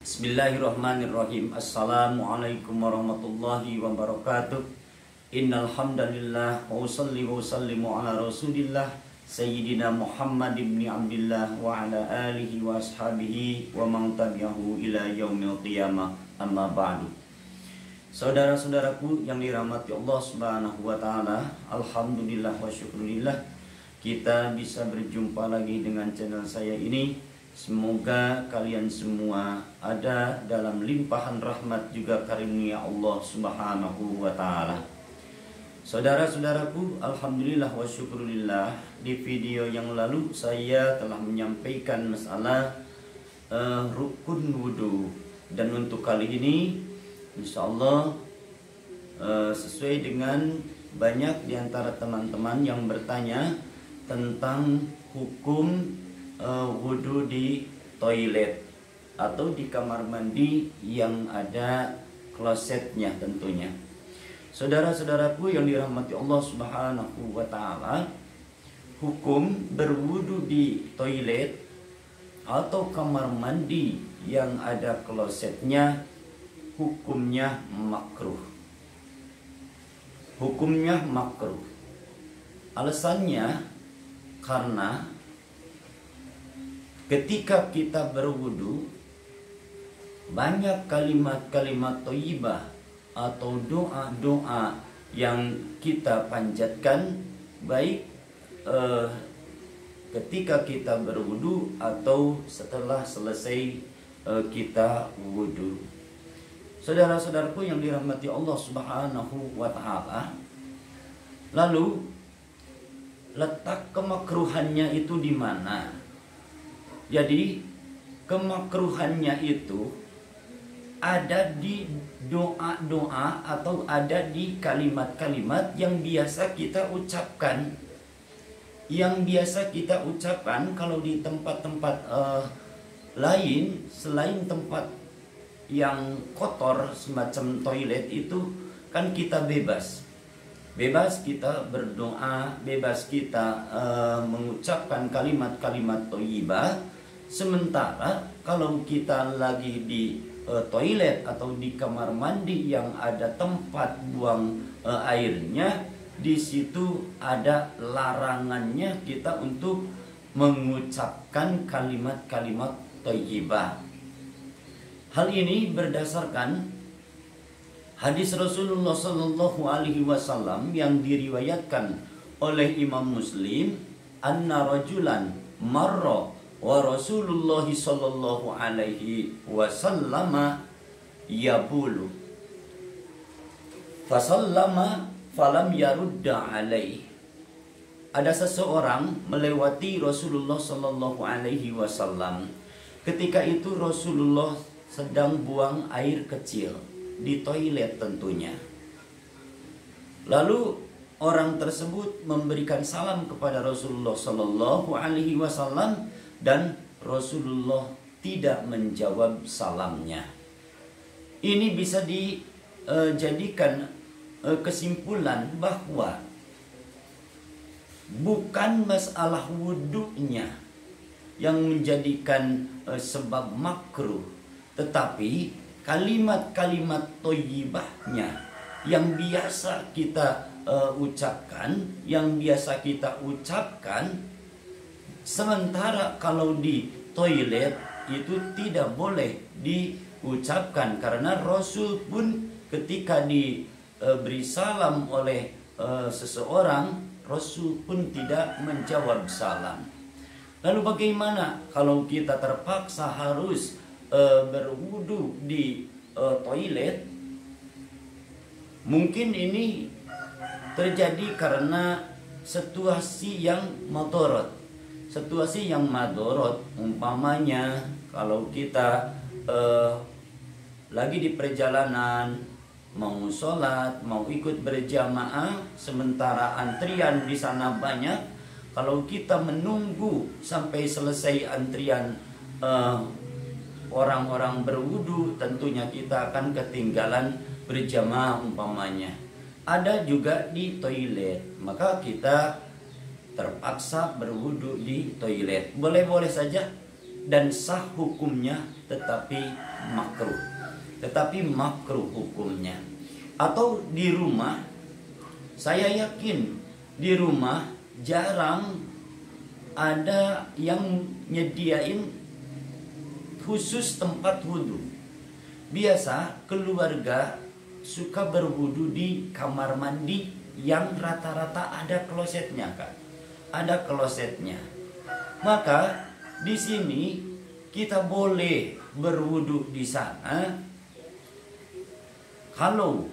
Bismillahirrahmanirrahim. Assalamualaikum warahmatullahi wabarakatuh. Innal hamdalillah wa usalli wa usallimu ala Rasulillah Sayyidina Muhammad ibn Abdillah wa ala alihi wa ashabihi wa man tabi'ahu ila yaumil qiyamah. Amma ba'du. Saudara-saudaraku yang dirahmati Allah Subhanahu wa taala, alhamdulillah wa syukurillah kita bisa berjumpa lagi dengan channel saya ini. Semoga kalian semua ada dalam limpahan rahmat juga karunia Allah Subhanahu wa taala. Saudara-saudaraku, alhamdulillah wa syukurillah, di video yang lalu saya telah menyampaikan masalah rukun wudu, dan untuk kali ini insyaallah sesuai dengan banyak di antara teman-teman yang bertanya tentang hukum wudu di toilet atau di kamar mandi yang ada klosetnya tentunya. Saudara-saudaraku yang dirahmati Allah Subhanahu wa taala, hukum berwudu di toilet atau kamar mandi yang ada klosetnya hukumnya makruh. Hukumnya makruh. Alasannya karena ketika kita berwudu, banyak kalimat-kalimat thayyibah atau doa-doa yang kita panjatkan, baik ketika kita berwudu atau setelah selesai kita wudu. Saudara-saudaraku yang dirahmati Allah Subhanahu wa taala, lalu letak kemakruhannya itu di mana? Jadi kemakruhannya itu ada di doa-doa atau ada di kalimat-kalimat yang biasa kita ucapkan. Yang biasa kita ucapkan kalau di tempat-tempat lain selain tempat yang kotor semacam toilet itu kan kita bebas. Bebas kita berdoa, bebas kita mengucapkan kalimat-kalimat thayyibah. Sementara kalau kita lagi di toilet atau di kamar mandi yang ada tempat buang airnya, di situ ada larangannya kita untuk mengucapkan kalimat-kalimat thayyibah. Hal ini berdasarkan hadis Rasulullah Sallallahu Alaihi Wasallam yang diriwayatkan oleh Imam Muslim, anna rajulan marra wa Rasulullah Sallallahu Alaihi Wasallam yabulu fasallama falam yarudda alaih. Ada seseorang melewati Rasulullah Sallallahu Alaihi Wasallam. Ketika itu Rasulullah sedang buang air kecil di toilet tentunya. Lalu orang tersebut memberikan salam kepada Rasulullah Sallallahu Alaihi Wasallam dan Rasulullah tidak menjawab salamnya. Ini bisa dijadikan kesimpulan bahwa bukan masalah wudunya yang menjadikan sebab makruh, tetapi kalimat-kalimat thayyibahnya yang biasa kita ucapkan, sementara kalau di toilet itu tidak boleh diucapkan, karena Rasul pun ketika diberi salam oleh seseorang, Rasul pun tidak menjawab salam. Lalu bagaimana kalau kita terpaksa harus berwudu di toilet? Mungkin ini terjadi karena situasi yang madorot. Situasi yang madorot, umpamanya kalau kita lagi di perjalanan, mau sholat, mau ikut berjamaah, sementara antrian di sana banyak. Kalau kita menunggu sampai selesai antrian orang-orang berwudu, tentunya kita akan ketinggalan berjamaah umpamanya. Ada juga di toilet, maka kita terpaksa berwudu di toilet. Boleh-boleh saja dan sah hukumnya, tetapi makruh. Tetapi makruh hukumnya. Atau di rumah, saya yakin di rumah jarang ada yang nyediain khusus tempat wudhu. Biasa keluarga suka berwudhu di kamar mandi yang rata-rata ada klosetnya, kan? Ada klosetnya. Maka di sini kita boleh berwudhu di sana kalau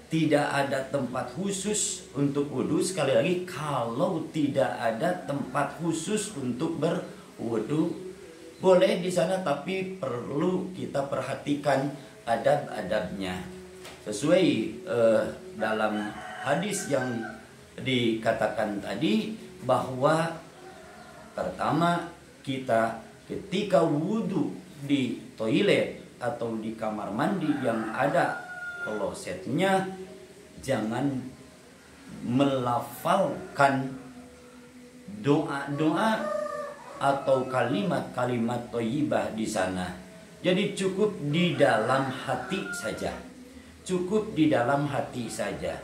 tidak ada tempat khusus untuk wudhu. Sekali lagi, kalau tidak ada tempat khusus untuk berwudhu, boleh di sana, tapi perlu kita perhatikan adab-adabnya. Sesuai dalam hadis yang dikatakan tadi, bahwa pertama, kita ketika wudhu di toilet atau di kamar mandi yang ada klosetnya, jangan melafalkan doa-doa atau kalimat-kalimat thayyibah di sana. Jadi cukup di dalam hati saja. Cukup di dalam hati saja.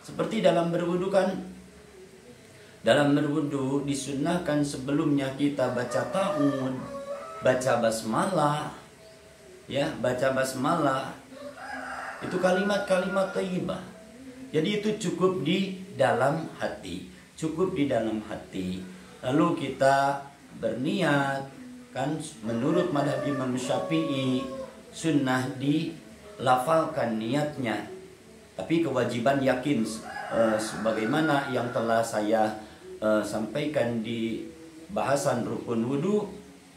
Seperti dalam berwudu, kan? Dalam berwudu disunnahkan sebelumnya kita baca ta'awudz, baca basmalah, ya, baca basmalah. Itu kalimat-kalimat thayyibah. Jadi itu cukup di dalam hati. Cukup di dalam hati. Lalu kita berniat, kan, menurut mazhab Imam Syafi'i sunnah dilafalkan niatnya. Tapi kewajiban yakin, sebagaimana yang telah saya sampaikan di bahasan rukun wudu,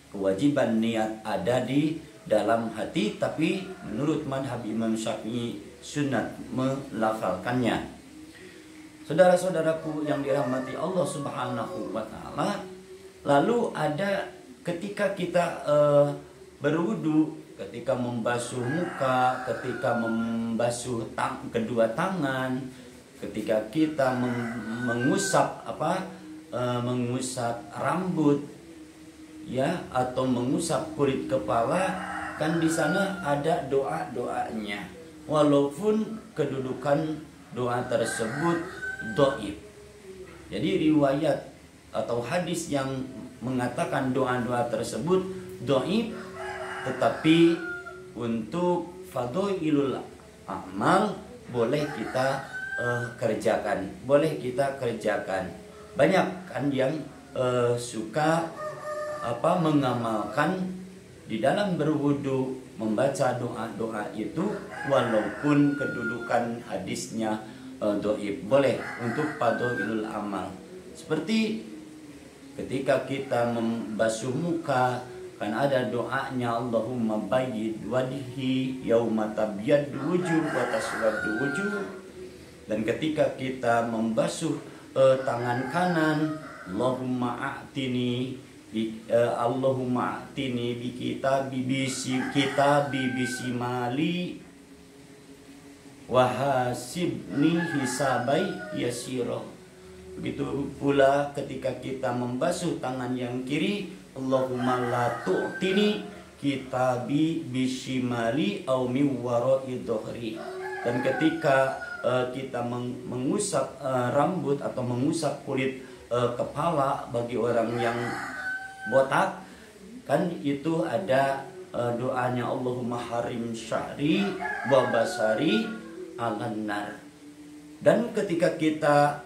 kewajiban niat ada di dalam hati, tapi menurut mazhab Imam Syafi'i sunat melafalkannya. Saudara-saudaraku yang dirahmati Allah Subhanahu wa taala, lalu ada ketika kita berwudu, ketika membasuh muka, ketika membasuh kedua tangan, ketika kita mengusap mengusap rambut, ya, atau mengusap kulit kepala, kan di sana ada doa-doanya, walaupun kedudukan doa tersebut dhaif. Jadi riwayat atau hadis yang mengatakan doa-doa tersebut dhaif, tetapi untuk fadhailul amal boleh kita kerjakan, boleh kita kerjakan. Banyak kan yang suka mengamalkan di dalam berwudu membaca doa-doa itu, walaupun kedudukan hadisnya dhaif, boleh untuk fadhailul amal. Seperti ketika kita membasuh muka, kan ada doanya, Allahumma bayyid wajhi yauma tabyaddu wujuh wa taswaddu wujuh. Dan ketika kita membasuh tangan kanan, Allahumma a'tini bi kitabi bisimali wa hasibni hisabai yasira. Begitu pula ketika kita membasuh tangan yang kiri, Allahumma la tu'tini kitabi bisimali au min wara'i dhahri. Dan ketika kita mengusap rambut atau mengusap kulit kepala bagi orang yang botak, kan itu ada doanya, Allahumma harim sya'ri wa basari alan nar. Dan ketika kita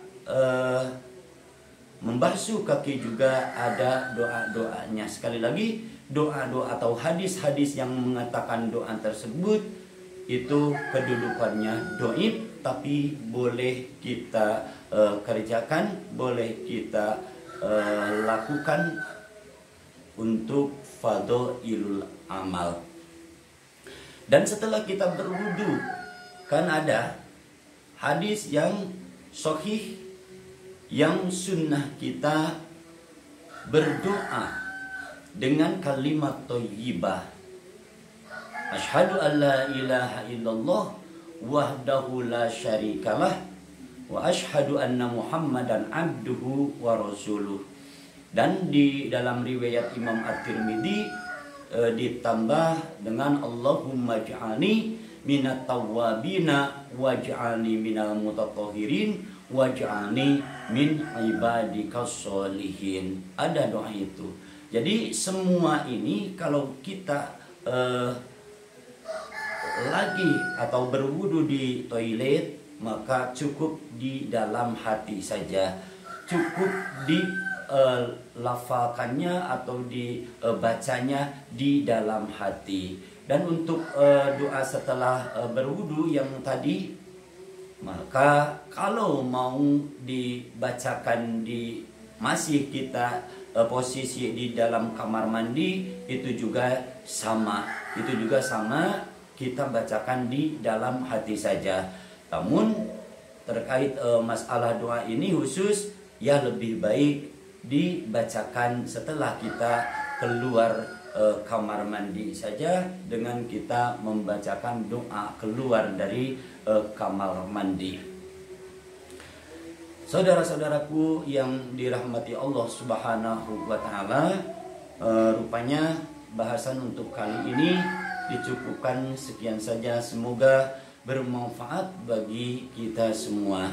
membasuh kaki juga ada doa-doanya. Sekali lagi, doa-doa atau hadis-hadis yang mengatakan doa tersebut itu kedudukannya dhaif, tapi boleh kita kerjakan, boleh kita lakukan untuk fadhailul amal. Dan setelah kita berwudu, kan ada hadis yang sahih yang sunnah kita berdoa dengan kalimat thayyibah, asyhadu an la ilaha illallah wahdahu la syarikalah wa asyhadu anna muhammadan abduhu wa rasuluh. Dan di dalam riwayat Imam At-Tirmidzi ditambah dengan Allahumma ja'alni minat tawwabina waj'alni minal mutatahhirin waj'alni min ibadikas sholihin. Ada doa itu. Jadi semua ini kalau kita lagi atau berwudu di toilet, maka cukup di dalam hati saja, cukup di lafalkannya atau dibacanya di dalam hati. Dan untuk doa setelah berwudu yang tadi, maka kalau mau dibacakan di masih kita posisi di dalam kamar mandi, itu juga sama, kita bacakan di dalam hati saja. Namun terkait masalah doa ini khusus, ya lebih baik dibacakan setelah kita keluar kamar mandi saja, dengan kita membacakan doa keluar dari kamar mandi. Saudara-saudaraku yang dirahmati Allah Subhanahu wa taala, rupanya bahasan untuk kali ini dicukupkan sekian saja. Semoga bermanfaat bagi kita semua.